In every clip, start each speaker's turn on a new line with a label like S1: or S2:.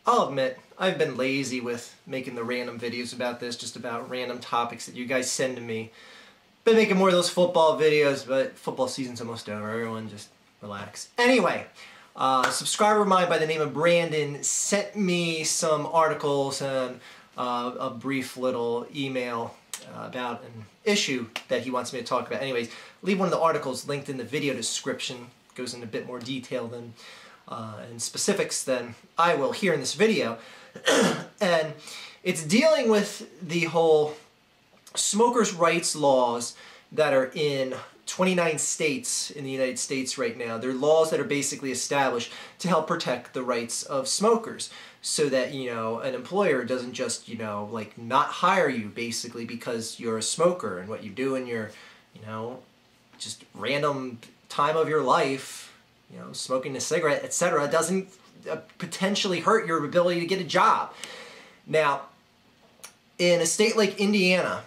S1: I'll admit, I've been lazy with making the random videos about this, just about random topics that you guys send to me. Been making more of those football videos, but football season's almost over. Everyone just relax. Anyway, a subscriber of mine by the name of Brandon sent me some articles and a brief little email about an issue that he wants me to talk about. Anyways, leave one of the articles linked in the video description. Goes into a bit more detail than and specifics than I will here in this video. And it's dealing with the whole smokers' rights laws that are in 29 states in the United States right now. They're laws that are basically established to help protect the rights of smokers, so that, you know, an employer doesn't just, you know, like not hire you basically because you're a smoker, and what you do in your, you know, just random time of your life, you know, smoking a cigarette, etc., doesn't potentially hurt your ability to get a job. Now, in a state like Indiana,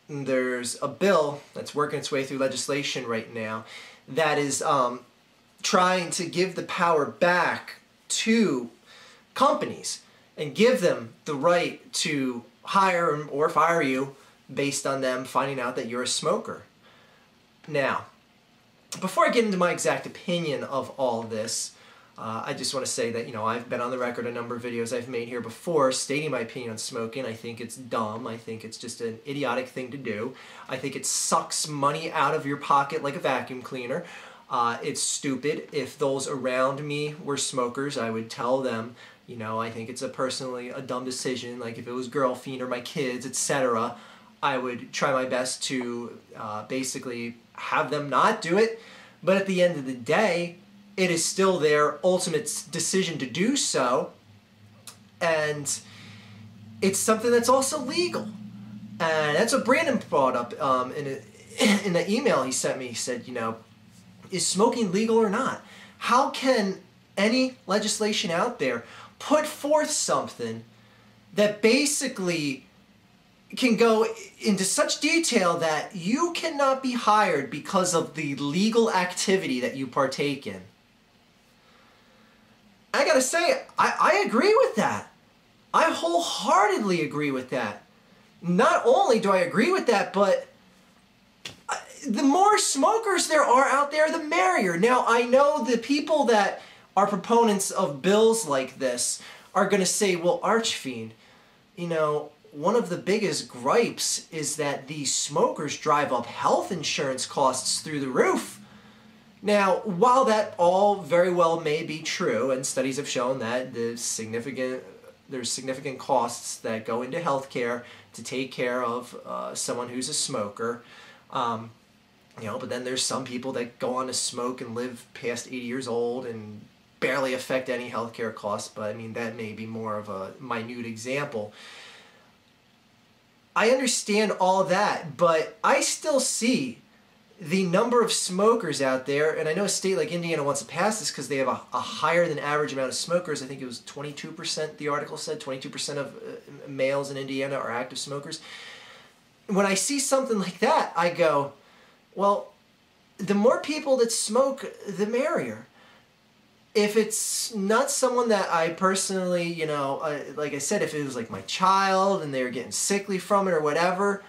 S1: there's a bill that's working its way through legislation right now that is trying to give the power back to companies and give them the right to hire or fire you based on them finding out that you're a smoker. Now, before I get into my exact opinion of all this, I just want to say that, you know, I've been on the record a number of videos I've made here before stating my opinion on smoking. I think it's dumb. I think it's just an idiotic thing to do. I think it sucks money out of your pocket like a vacuum cleaner. It's stupid. If those around me were smokers, I would tell them, you know, I think it's personally a dumb decision. Like if it was girlfriend or my kids, etc., I would try my best to basically have them not do it. But at the end of the day, it is still their ultimate decision to do so, and it's something that's also legal. And that's what Brandon brought up in the email he sent me. He said, you know, is smoking legal or not? How can any legislation out there put forth something that basically can go into such detail that you cannot be hired because of the legal activity that you partake in? I gotta say, I agree with that. I wholeheartedly agree with that. Not only do I agree with that, but the more smokers there are out there, the merrier. Now, I know the people that are proponents of bills like this are gonna say, well, Archfiend, you know, one of the biggest gripes is that these smokers drive up health insurance costs through the roof. Now, while that all very well may be true, and studies have shown that there's significant costs that go into healthcare to take care of someone who's a smoker, you know, but then there's some people that go on to smoke and live past 80 years old and barely affect any healthcare costs, but I mean, that may be more of a minute example. I understand all that, but I still see the number of smokers out there, and I know a state like Indiana wants to pass this because they have a higher than average amount of smokers. I think it was 22%, the article said, 22% of males in Indiana are active smokers. When I see something like that, I go, well, the more people that smoke, the merrier. If it's not someone that I personally, you know, like I said, if it was like my child and they were getting sickly from it or whatever,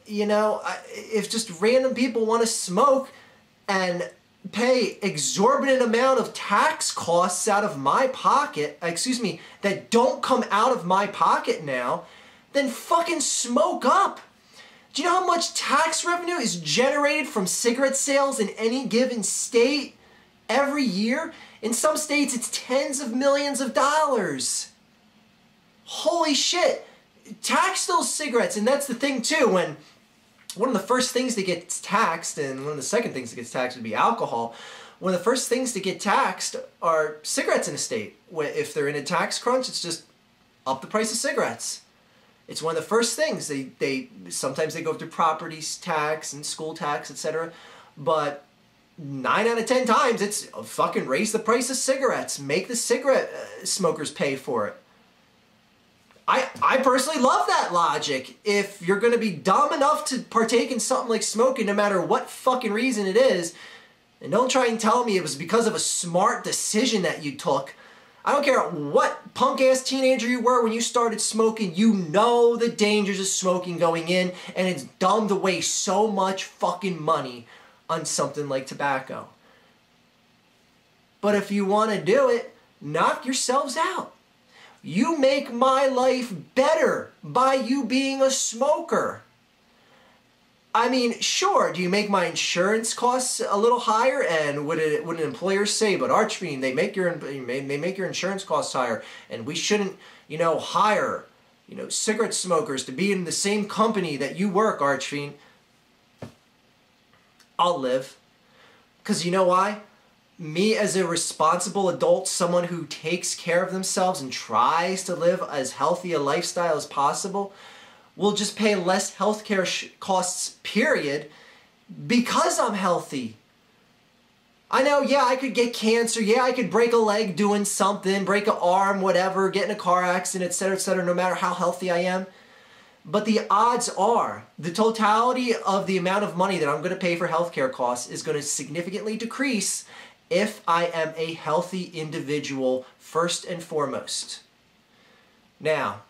S1: you know, if just random people want to smoke and pay exorbitant amount of tax costs out of my pocket, excuse me, that don't come out of my pocket now, then fucking smoke up. Do you know how much tax revenue is generated from cigarette sales in any given state every year? In some states, it's tens of millions of dollars. Holy shit. Tax those cigarettes, and that's the thing too, when one of the first things that gets taxed, and one of the second things that gets taxed would be alcohol, one of the first things to get taxed are cigarettes in a state. If they're in a tax crunch, it's just up the price of cigarettes. It's one of the first things. Sometimes they go through property tax and school tax, etc., but 9 out of 10 times it's fucking raise the price of cigarettes, make the cigarette smokers pay for it. I personally love that logic. If you're going to be dumb enough to partake in something like smoking, no matter what fucking reason it is, and don't try and tell me it was because of a smart decision that you took, I don't care what punk-ass teenager you were when you started smoking, you know the dangers of smoking going in, and it's dumb to waste so much fucking money on something like tobacco. But if you want to do it, knock yourselves out. You make my life better by you being a smoker. I mean, sure, do you make my insurance costs a little higher? And would an employer say, but Archfiend, they make your insurance costs higher, and we shouldn't, hire, cigarette smokers to be in the same company that you work, Archfiend? I'll live. Because you know why? Me as a responsible adult, someone who takes care of themselves and tries to live as healthy a lifestyle as possible, will just pay less healthcare costs, period, because I'm healthy. I know, yeah, I could get cancer, yeah, I could break a leg doing something, break an arm, whatever, get in a car accident, etc., no matter how healthy I am. But the odds are, the totality of the amount of money that I'm going to pay for healthcare costs is going to significantly decrease if I am a healthy individual first and foremost. Now,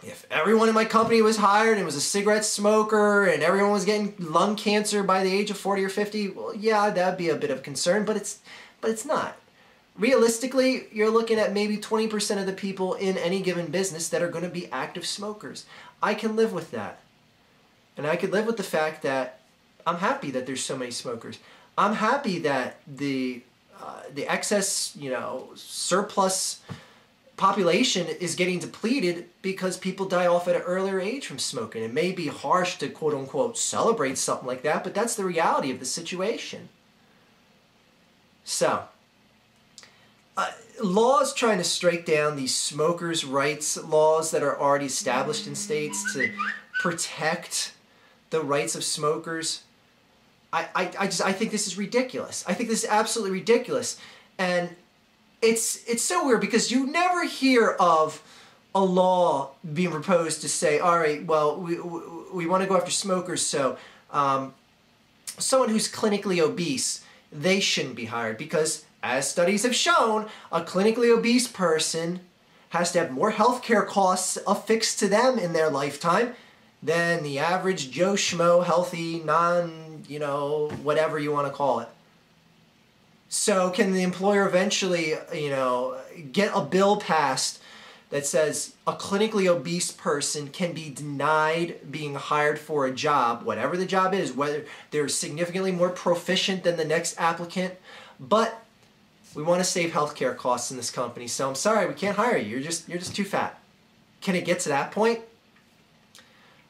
S1: if everyone in my company was hired and was a cigarette smoker and everyone was getting lung cancer by the age of 40 or 50, well, yeah, that'd be a bit of a concern, but it's not. Realistically, you're looking at maybe 20% of the people in any given business that are going to be active smokers. I can live with that. And I could live with the fact that I'm happy that there's so many smokers. I'm happy that the excess, surplus population is getting depleted because people die off at an earlier age from smoking. It may be harsh to quote unquote celebrate something like that, but that's the reality of the situation. So, laws trying to strike down these smokers' rights laws that are already established in states to protect the rights of smokers, I think this is ridiculous. I think this is absolutely ridiculous. And it's so weird because you never hear of a law being proposed to say, all right, well, we want to go after smokers, so someone who's clinically obese, they shouldn't be hired because, as studies have shown, a clinically obese person has to have more healthcare costs affixed to them in their lifetime than the average Joe Schmo, healthy, whatever you want to call it. So can the employer eventually, get a bill passed that says a clinically obese person can be denied being hired for a job, whatever the job is, whether they're significantly more proficient than the next applicant, but we want to save healthcare costs in this company, so I'm sorry, we can't hire you. You're just too fat. Can it get to that point?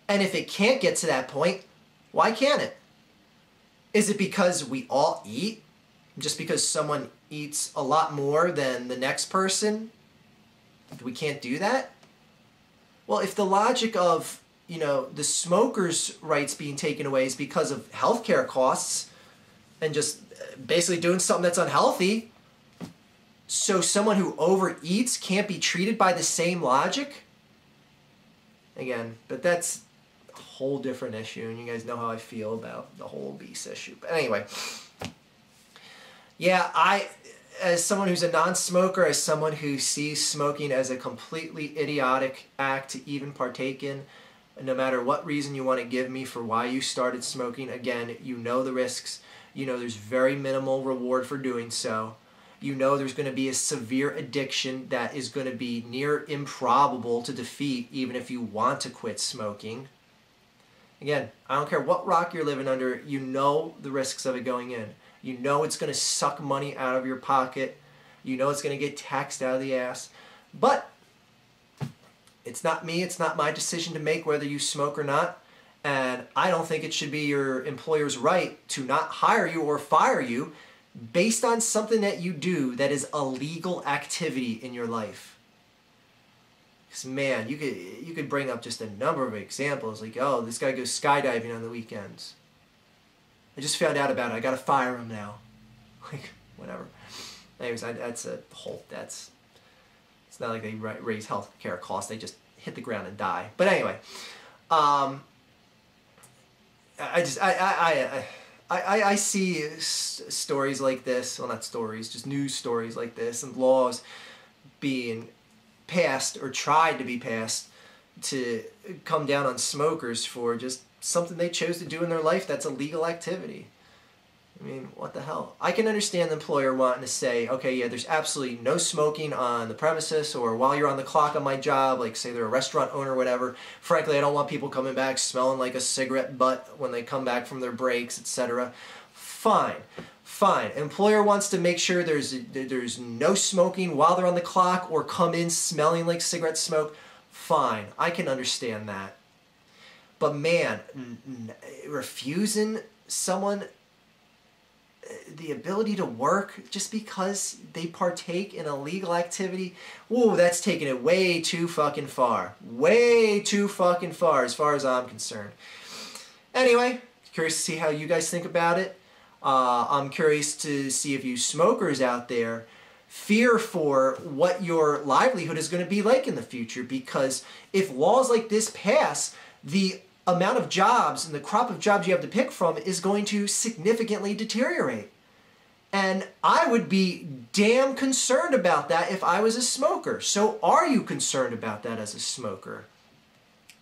S1: And if it can't get to that point, why can't it? Is it because we all eat? Just because someone eats a lot more than the next person, we can't do that? Well, if the logic of, the smokers' rights being taken away is because of healthcare costs and just basically doing something that's unhealthy, so someone who overeats can't be treated by the same logic? Again, but that's a whole different issue, and you guys know how I feel about the whole obese issue. But anyway, yeah, as someone who's a non-smoker, as someone who sees smoking as a completely idiotic act to even partake in, no matter what reason you want to give me for why you started smoking, again, you know the risks. There's very minimal reward for doing so. There's going to be a severe addiction that is going to be near improbable to defeat even if you want to quit smoking. Again, I don't care what rock you're living under, you know the risks of it going in. You know it's going to suck money out of your pocket. You know it's going to get taxed out of the ass. But it's not me, it's not my decision to make whether you smoke or not. And I don't think it should be your employer's right to not hire you or fire you based on something that you do that is a legal activity in your life. Because man, you could bring up just a number of examples, like, oh, this guy goes skydiving on the weekends. I just found out about it, I gotta fire him now. Like, whatever. Anyways, it's not like they raise health care costs, they just hit the ground and die. But anyway, I see stories like this, well, not stories, just news stories like this, and laws being passed or tried to be passed to come down on smokers for just something they chose to do in their life that's a legal activity. I mean, what the hell? I can understand the employer wanting to say, okay, yeah, there's absolutely no smoking on the premises or while you're on the clock on my job, like say they're a restaurant owner or whatever. Frankly, I don't want people coming back smelling like a cigarette butt when they come back from their breaks, etc. Fine. Fine. Employer wants to make sure there's no smoking while they're on the clock or come in smelling like cigarette smoke. Fine. I can understand that. But man, refusing someone the ability to work just because they partake in a legal activity, whoa, that's taking it way too fucking far. Way too fucking far as I'm concerned. Anyway, curious to see how you guys think about it. I'm curious to see if you smokers out there fear for what your livelihood is going to be like in the future, because if laws like this pass, the amount of jobs and the crop of jobs you have to pick from is going to significantly deteriorate. And I would be damn concerned about that if I was a smoker. So are you concerned about that as a smoker?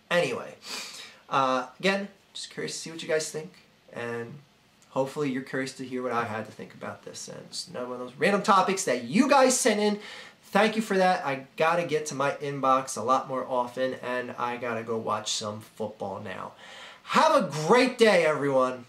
S1: Anyway, again, just curious to see what you guys think, and hopefully you're curious to hear what I had to think about this. And it's another one of those random topics that you guys sent in. Thank you for that. I gotta get to my inbox a lot more often, and I gotta go watch some football now. Have a great day, everyone.